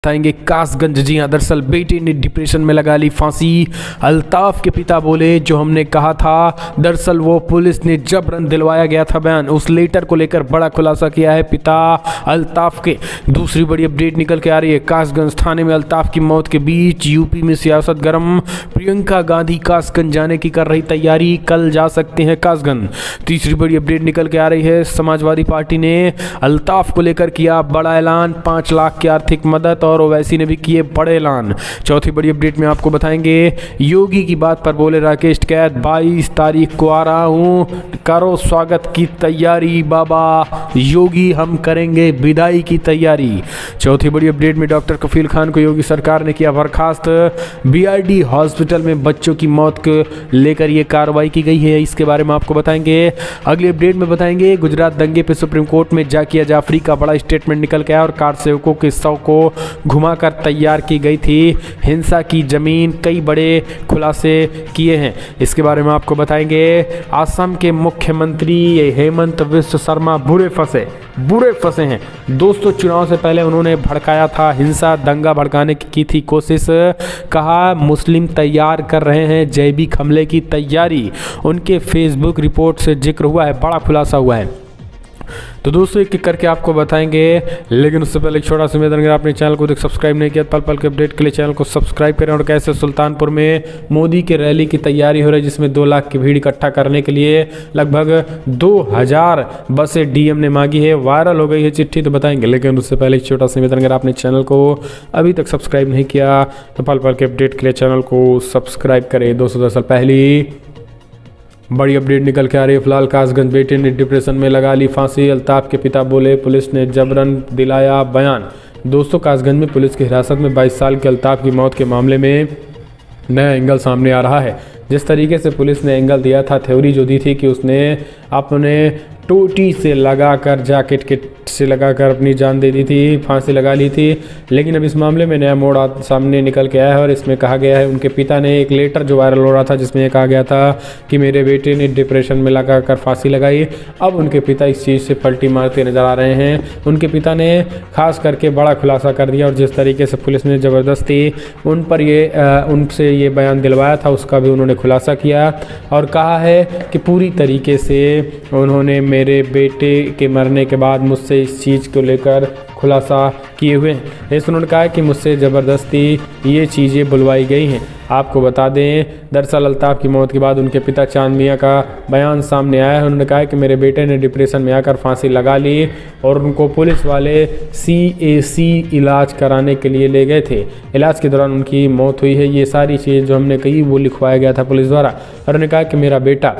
बताएंगे कासगंज। जी हाँ, दरअसल बेटे ने डिप्रेशन में लगा ली फांसी। अल्ताफ के पिता बोले जो हमने कहा था, दरअसल वो पुलिस ने जबरन दिलवाया गया था बयान। उस लेटर को लेकर बड़ा खुलासा किया है पिता अल्ताफ के। दूसरी बड़ी अपडेट निकल के आ रही है, कासगंज थाने में अल्ताफ की मौत के बीच यूपी में सियासत गर्म। प्रियंका गांधी कासगंज जाने की कर रही तैयारी, कल जा सकते हैं कासगंज। तीसरी बड़ी अपडेट निकल के आ रही है, समाजवादी पार्टी ने अल्ताफ को लेकर किया बड़ा ऐलान, 5 लाख की आर्थिक मदद, और ओवैसी ने भी किए बड़े ऐलान। चौथी बड़ी अपडेट में आपको बताएंगे, योगी की बात पर बोले राकेश टिकैत, 22 तारीख को आ रहा हूं, करो स्वागत की तैयारी बाबा योगी, हम करेंगे विदाई की तैयारी। चौथी बड़ी अपडेट में डॉक्टर कफील खान को योगी सरकार ने किया बर्खास्त। बीआरडी हॉस्पिटल में बच्चों की मौत को लेकर यह कार्रवाई की गई है, इसके बारे में आपको बताएंगे। अगली अपडेट में बताएंगे, गुजरात दंगे पे सुप्रीम कोर्ट में जाकिया जाफरी का बड़ा स्टेटमेंट निकल के आया और कार सेवकों के शव को घुमाकर तैयार की गई थी हिंसा की जमीन, कई बड़े खुलासे किए हैं, इसके बारे में आपको बताएंगे। असम के मुख्यमंत्री हेमंत बिश्व शर्मा बुरे फंसे हैं दोस्तों। चुनाव से पहले उन्होंने भड़काया था हिंसा, दंगा भड़काने की थी कोशिश, कहा मुस्लिम तैयार कर रहे हैं जैविक हमले की तैयारी, उनके फेसबुक रिपोर्ट से जिक्र हुआ है, बड़ा खुलासा हुआ है। तो दोस्तों एक एक करके आपको बताएंगे, लेकिन उससे पहले एक छोटा सा निवेदन, अगर आपने चैनल को सब्सक्राइब नहीं किया, पल पल के अपडेट के लिए चैनल को सब्सक्राइब करें। और कैसे सुल्तानपुर में मोदी के रैली की तैयारी हो रही है, जिसमें 2 लाख की भीड़ इकट्ठा करने के लिए लगभग 2000 बसें डीएम ने मांगी है, वायरल हो गई है चिट्ठी, तो बताएंगे। लेकिन उससे पहले एक छोटा सा निवेदन, अगर आपने चैनल को अभी तक सब्सक्राइब नहीं किया तो पल पल के अपडेट के लिए चैनल को सब्सक्राइब करें। दोस्तों दरअसल पहली बड़ी अपडेट निकल के आ रही है, फिलहाल कासगंज बेटे ने डिप्रेशन में लगा ली फांसी। अल्ताफ के पिता बोले पुलिस ने जबरन दिलाया बयान। दोस्तों कासगंज में पुलिस की हिरासत में 22 साल के अल्ताफ की मौत के मामले में नया एंगल सामने आ रहा है। जिस तरीके से पुलिस ने एंगल दिया था, थ्योरी जो दी थी कि उसने अपने टोटी से लगाकर, जैकेट के से लगाकर अपनी जान दे दी थी, फांसी लगा ली थी, लेकिन अब इस मामले में नया मोड़ सामने निकल के आया है। और इसमें कहा गया है, उनके पिता ने एक लेटर जो वायरल हो रहा था जिसमें कहा गया था कि मेरे बेटे ने डिप्रेशन में लगाकर फांसी लगाई। अब उनके पिता इस चीज़ से पलटी मारते नजर आ रहे हैं। उनके पिता ने खास करके बड़ा खुलासा कर दिया, और जिस तरीके से पुलिस ने ज़बरदस्ती उनसे ये बयान दिलवाया था उसका भी उन्होंने खुलासा किया, और कहा है कि पूरी तरीके से उन्होंने मेरे बेटे के मरने के बाद मुझसे इस चीज़ को लेकर खुलासा किए हुए हैं। इस उन्होंने कहा कि मुझसे ज़बरदस्ती ये चीज़ें बुलवाई गई हैं। आपको बता दें, दरअसल अल्ताफ की मौत के बाद उनके पिता चांद मियाँ का बयान सामने आया है। उन्होंने कहा कि मेरे बेटे ने डिप्रेशन में आकर फांसी लगा ली, और उनको पुलिस वाले CAC इलाज कराने के लिए ले गए थे। इलाज के दौरान उनकी मौत हुई है। ये सारी चीज़ जो हमने कही वो लिखवाया गया था पुलिस द्वारा। और उन्होंने कहा कि मेरा बेटा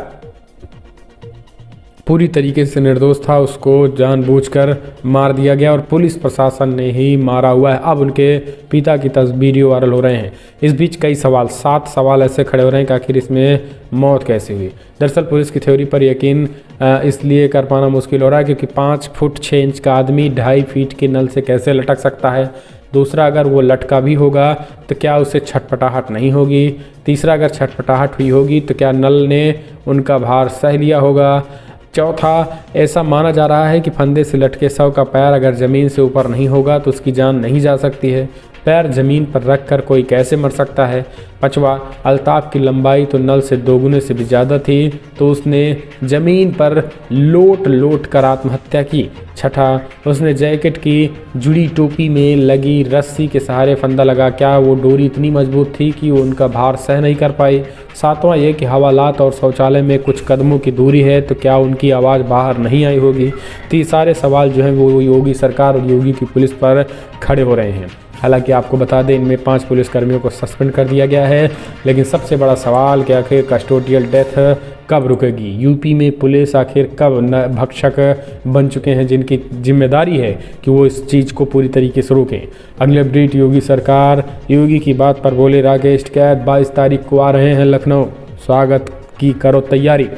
पूरी तरीके से निर्दोष था, उसको जानबूझकर मार दिया गया और पुलिस प्रशासन ने ही मारा हुआ है। अब उनके पिता की तस्वीरें वायरल हो रहे हैं। इस बीच कई 7 सवाल ऐसे खड़े हो रहे हैं कि आखिर इसमें मौत कैसे हुई। दरअसल पुलिस की थ्योरी पर यकीन इसलिए कर पाना मुश्किल हो रहा है क्योंकि 5 फुट 6 इंच का आदमी 2.5 फीट के नल से कैसे लटक सकता है। दूसरा, अगर वो लटका भी होगा तो क्या उसे छटपटाहट नहीं होगी। तीसरा, अगर छटपटाहट हुई होगी तो क्या नल ने उनका भार सह लिया होगा। चौथा, ऐसा माना जा रहा है कि फंदे से लटके शव का पैर अगर ज़मीन से ऊपर नहीं होगा तो उसकी जान नहीं जा सकती है। पैर ज़मीन पर रखकर कोई कैसे मर सकता है। पांचवा, अल्ताफ की लंबाई तो नल से 2 गुने से भी ज़्यादा थी, तो उसने ज़मीन पर लोट कर आत्महत्या की। छठा, उसने जैकेट की जुड़ी टोपी में लगी रस्सी के सहारे फंदा लगा, क्या वो डोरी इतनी मजबूत थी कि वो उनका भार सह नहीं कर पाई। सातवां ये कि हवालात और शौचालय में कुछ कदमों की दूरी है, तो क्या उनकी आवाज़ बाहर नहीं आई होगी। तो ये सारे सवाल जो हैं वो योगी सरकार और योगी की पुलिस पर खड़े हो रहे हैं। हालांकि आपको बता दें, इनमें 5 पुलिसकर्मियों को सस्पेंड कर दिया गया है। लेकिन सबसे बड़ा सवाल कि आखिर कस्टोडियल डेथ कब रुकेगी। यूपी में पुलिस आखिर कब भक्षक बन चुके हैं जिनकी जिम्मेदारी है कि वो इस चीज़ को पूरी तरीके से रोकें। अगली अपडेट, योगी सरकार, योगी की बात पर बोले राकेश टिकैत, 22 तारीख को आ रहे हैं लखनऊ, स्वागत की करो तैयारी।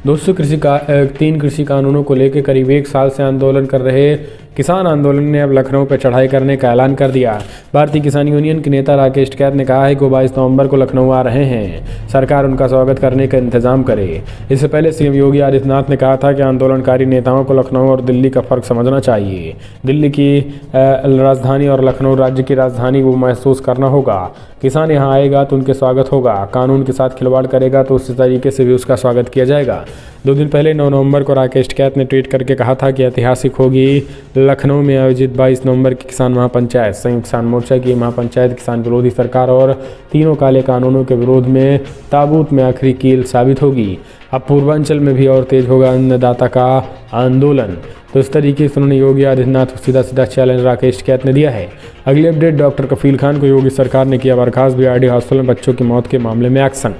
दोस्तों 3 कृषि कानूनों को लेकर करीब 1 साल से आंदोलन कर रहे किसान आंदोलन ने अब लखनऊ पर चढ़ाई करने का ऐलान कर दिया। भारतीय किसान यूनियन के नेता राकेश टिकैत ने कहा है कि वो 22 नवंबर को लखनऊ आ रहे हैं, सरकार उनका स्वागत करने का इंतजाम करे। इससे पहले सीएम योगी आदित्यनाथ ने कहा था कि आंदोलनकारी नेताओं को लखनऊ और दिल्ली का फर्क समझना चाहिए। दिल्ली की राजधानी और लखनऊ राज्य की राजधानी वो महसूस करना होगा। किसान यहाँ आएगा तो उनके स्वागत होगा, कानून के साथ खिलवाड़ करेगा तो उसी तरीके से भी उसका स्वागत किया जाएगा। 2 दिन पहले 9 नवंबर को राकेश टिकैत ने ट्वीट करके कहा था कि ऐतिहासिक होगी लखनऊ में आयोजित 22 नवंबर की किसान महापंचायत। संयुक्त किसान मोर्चा की महापंचायत किसान विरोधी सरकार और तीनों काले कानूनों के विरोध में ताबूत में आखिरी कील साबित होगी। अब पूर्वांचल में भी और तेज होगा अन्नदाता का आंदोलन। तो इस तरीके से उन्होंने योगी आदित्यनाथ को सीधा चैलेंज राकेश टिकैत ने दिया है। अगली अपडेट, डॉक्टर कफील खान को योगी सरकार ने किया बर्खास्त, बीआरडी हॉस्पिटल में बच्चों की मौत के मामले में एक्शन।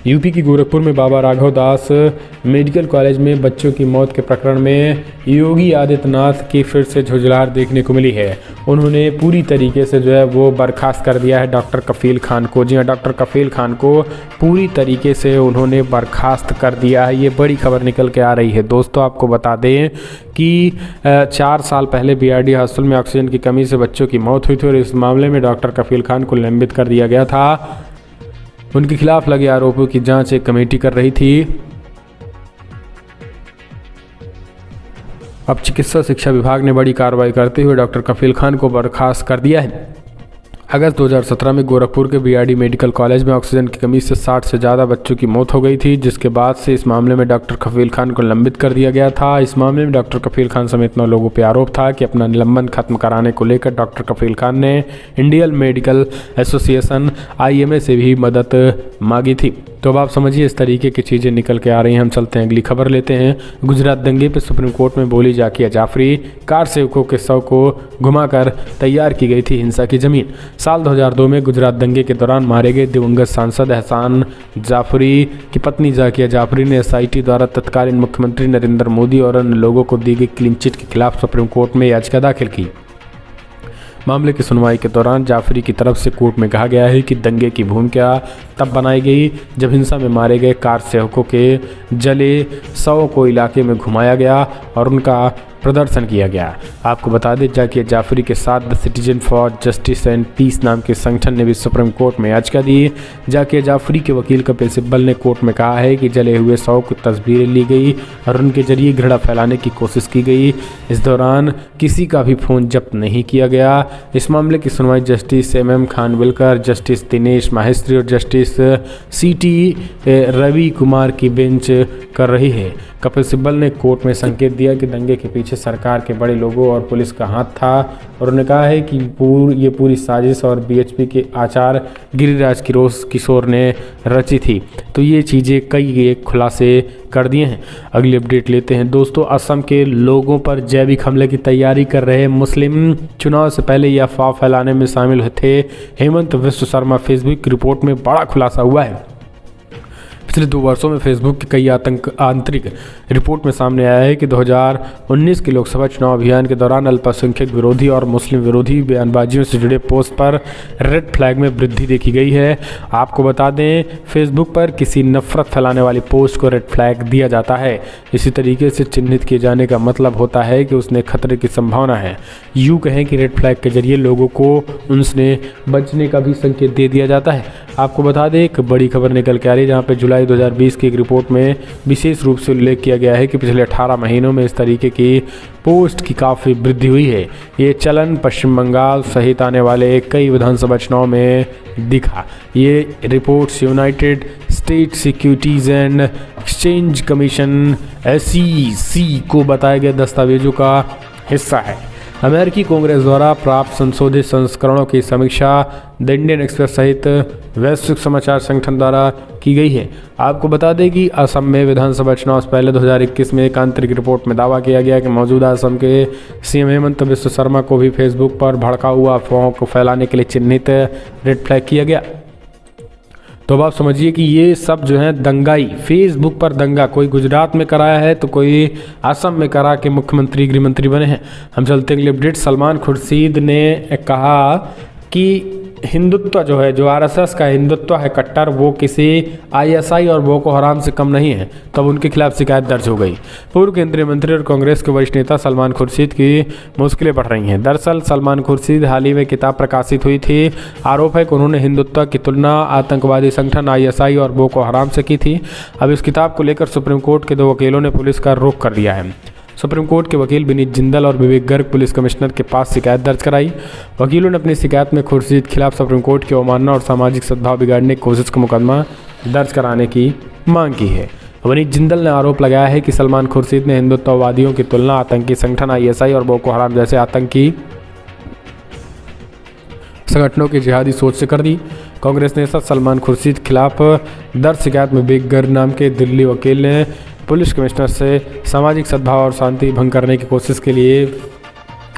यूपी की गोरखपुर में बाबा राघव दास मेडिकल कॉलेज में बच्चों की मौत के प्रकरण में योगी आदित्यनाथ की फिर से झुंझलाहट देखने को मिली है। उन्होंने पूरी तरीके से जो है वो बर्खास्त कर दिया है डॉक्टर कफील खान को। जी हाँ, डॉक्टर कफील खान को पूरी तरीके से उन्होंने बर्खास्त कर दिया है। ये बड़ी खबर निकल के आ रही है। दोस्तों आपको बता दें कि 4 साल पहले बीआरडी हॉस्पिटल में ऑक्सीजन की कमी से बच्चों की मौत हुई थी और इस मामले में डॉक्टर कफील खान को निलंबित कर दिया गया था। उनके खिलाफ लगे आरोपों की जांच एक कमेटी कर रही थी। अब चिकित्सा शिक्षा विभाग ने बड़ी कार्रवाई करते हुए डॉक्टर कफील खान को बर्खास्त कर दिया है। अगस्त 2017 में गोरखपुर के बीआरडी मेडिकल कॉलेज में ऑक्सीजन की कमी से 60 से ज़्यादा बच्चों की मौत हो गई थी, जिसके बाद से इस मामले में डॉक्टर कफील खान को निलंबित कर दिया गया था। इस मामले में डॉक्टर कफील खान समेत 9 लोगों पर आरोप था कि अपना निलंबन खत्म कराने को लेकर डॉक्टर कफील खान ने इंडियन मेडिकल एसोसिएशन IMA से भी मदद मांगी थी। तो अब आप समझिए इस तरीके की चीज़ें निकल के आ रही हैं। हम चलते हैं अगली खबर लेते हैं। गुजरात दंगे पर सुप्रीम कोर्ट में बोली जाकिया जाफरी, कार सेवकों के शव को घुमाकर तैयार की गई थी हिंसा की जमीन। साल 2002 में गुजरात दंगे के दौरान मारे गए दिवंगत सांसद एहसान जाफरी की पत्नी जाकिया जाफरी ने SIT द्वारा तत्कालीन मुख्यमंत्री नरेंद्र मोदी और अन्य लोगों को दी गई क्लीन चिट के खिलाफ सुप्रीम कोर्ट में याचिका दाखिल की। मामले की सुनवाई के दौरान जाफरी की तरफ से कोर्ट में कहा गया है कि दंगे की भूमिका तब बनाई गई जब हिंसा में मारे गए कार सेवकों के जले शवों को इलाके में घुमाया गया और उनका प्रदर्शन किया गया। आपको बता दें जाकिया जाफरी के साथ the citizen for justice and peace नाम के संगठन ने भी सुप्रीम कोर्ट में याचिका दी। जाकिया जाफरी के वकील कपिल सिब्बल ने कोर्ट में कहा है कि जले हुए शव की तस्वीरें ली गई और उनके जरिए घृणा फैलाने की कोशिश की गई। इस दौरान किसी का भी फ़ोन जब्त नहीं किया गया। इस मामले की सुनवाई justice MM Khanwilkar, justice Dinesh Maheshwari और जस्टिस CT रवि कुमार की बेंच कर रही है। कपिल सिब्बल ने कोर्ट में संकेत दिया कि दंगे के पीछे सरकार के बड़े लोगों और पुलिस का हाथ था और उन्होंने कहा है कि ये पूरी साजिश और BHP के आचार्य गिरिराज किशोर ने रची थी। तो ये चीज़ें कई एक खुलासे कर दिए हैं। अगली अपडेट लेते हैं दोस्तों। असम के लोगों पर जैविक हमले की तैयारी कर रहे मुस्लिम चुनाव से पहले यह अफवाह फैलाने में शामिल थे हेमंत विश्व शर्मा। फेसबुक की रिपोर्ट में बड़ा खुलासा हुआ है। पिछले 2 वर्षों में फेसबुक की कई आंतरिक रिपोर्ट में सामने आया है कि 2019 के लोकसभा चुनाव अभियान के दौरान अल्पसंख्यक विरोधी और मुस्लिम विरोधी बयानबाजियों से जुड़े पोस्ट पर रेड फ्लैग में वृद्धि देखी गई है। आपको बता दें फेसबुक पर किसी नफरत फैलाने वाली पोस्ट को रेड फ्लैग दिया जाता है। इसी तरीके से चिन्हित किए जाने का मतलब होता है कि उसने खतरे की संभावना है। यूँ कहें कि रेड फ्लैग के जरिए लोगों को उनसे बचने का भी संकेत दे दिया जाता है। आपको बता दें एक बड़ी खबर निकल के आ रही है जहाँ पे जुलाई 2020 की एक रिपोर्ट में विशेष रूप से उल्लेख किया गया है कि पिछले 18 महीनों में इस तरीके की पोस्ट की काफ़ी वृद्धि हुई है। ये चलन पश्चिम बंगाल सहित आने वाले कई विधानसभा चुनाव में दिखा। ये reports United state securities and exchange commission SEC को बताए गए दस्तावेजों का हिस्सा है। अमेरिकी कांग्रेस द्वारा प्राप्त संशोधित संस्करणों की समीक्षा द इंडियन एक्सप्रेस सहित वैश्विक समाचार संगठन द्वारा की गई है। आपको बता दें कि असम में विधानसभा चुनाव से पहले 2021 में एक आंतरिक रिपोर्ट में दावा किया गया कि मौजूदा असम के CM हेमंत विश्व शर्मा को भी फेसबुक पर भड़का हुआ अफवाहों को फैलाने के लिए चिन्हित रेड फ्लैग किया गया। तो अब आप समझिए कि ये सब जो है दंगाई, फेसबुक पर दंगा कोई गुजरात में कराया है तो कोई असम में करा के मुख्यमंत्री गृहमंत्री बने हैं। हम चलते अगले अपडेट। सलमान खुर्शीद ने कहा कि हिंदुत्व जो है, जो आरएसएस का हिंदुत्व है कट्टर, वो किसी आईएसआई और बोको हराम से कम नहीं है, तब उनके खिलाफ शिकायत दर्ज हो गई। पूर्व केंद्रीय मंत्री और कांग्रेस के वरिष्ठ नेता सलमान खुर्शीद की मुश्किलें बढ़ रही हैं। दरअसल सलमान खुर्शीद हाल ही में किताब प्रकाशित हुई थी। आरोप है कि उन्होंने हिंदुत्व की तुलना आतंकवादी संगठन आईएसआई और बोको हराम से की थी। अब इस किताब को लेकर सुप्रीम कोर्ट के 2 वकीलों ने पुलिस का रुख कर दिया है। सुप्रीम कोर्ट के वकील विनीत जिंदल और विवेक गर्ग पुलिस कमिश्नर के पास शिकायत दर्ज कराई। वकीलों ने अपनी शिकायत में खुर्शीद खिलाफ सुप्रीम कोर्ट की अवमानना और सामाजिक सद्भाव बिगाड़ने की कोशिश का मुकदमा दर्ज कराने की मांग की है। विनीत जिंदल ने आरोप लगाया है कि सलमान खुर्शीद ने हिंदुत्ववादियों की तुलना आतंकी संगठन आईएसआई और बोको हराम जैसे आतंकी संगठनों की जिहादी सोच से कर दी। कांग्रेस नेता सलमान खुर्शीद खिलाफ दर्ज शिकायत में विवेक गर्ग नाम के दिल्ली वकील ने पुलिस कमिश्नर से सामाजिक सद्भाव और शांति भंग करने की कोशिश के लिए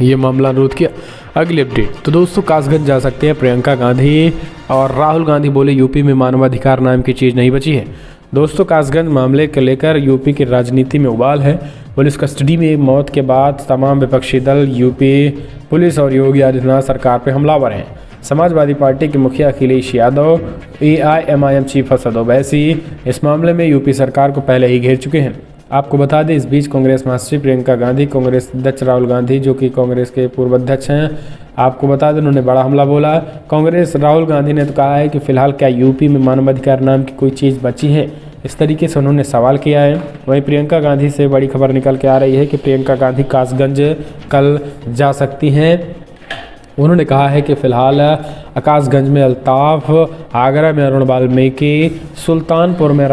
ये मामला अनुरोध किया। अगली अपडेट, तो दोस्तों कासगंज जा सकते हैं प्रियंका गांधी और राहुल गांधी बोले यूपी में मानवाधिकार नाम की चीज़ नहीं बची है। दोस्तों कासगंज मामले को लेकर यूपी की राजनीति में उबाल है। पुलिस कस्टडी में मौत के बाद तमाम विपक्षी दल, यूपी पुलिस और योगी आदित्यनाथ सरकार पर हमलावर हैं। समाजवादी पार्टी के मुखिया अखिलेश यादव, एआईएमआईएम चीफ असद ओवैसी इस मामले में यूपी सरकार को पहले ही घेर चुके हैं। आपको बता दें, इस बीच कांग्रेस महासचिव प्रियंका गांधी, कांग्रेस अध्यक्ष राहुल गांधी जो कि कांग्रेस के पूर्व अध्यक्ष हैं, आपको बता दें उन्होंने बड़ा हमला बोला। कांग्रेस राहुल गांधी ने तो कहा है कि फिलहाल क्या यूपी में मानवाधिकार नाम की कोई चीज़ बची है, इस तरीके से उन्होंने सवाल किया है। वहीं प्रियंका गांधी से बड़ी खबर निकल के आ रही है कि प्रियंका गांधी कासगंज कल जा सकती हैं। उन्होंने कहा है कि फिलहाल आकाशगंज में अल्ताफ, आगरा में अरुण वाल्मीकि, सुल्तानपुर में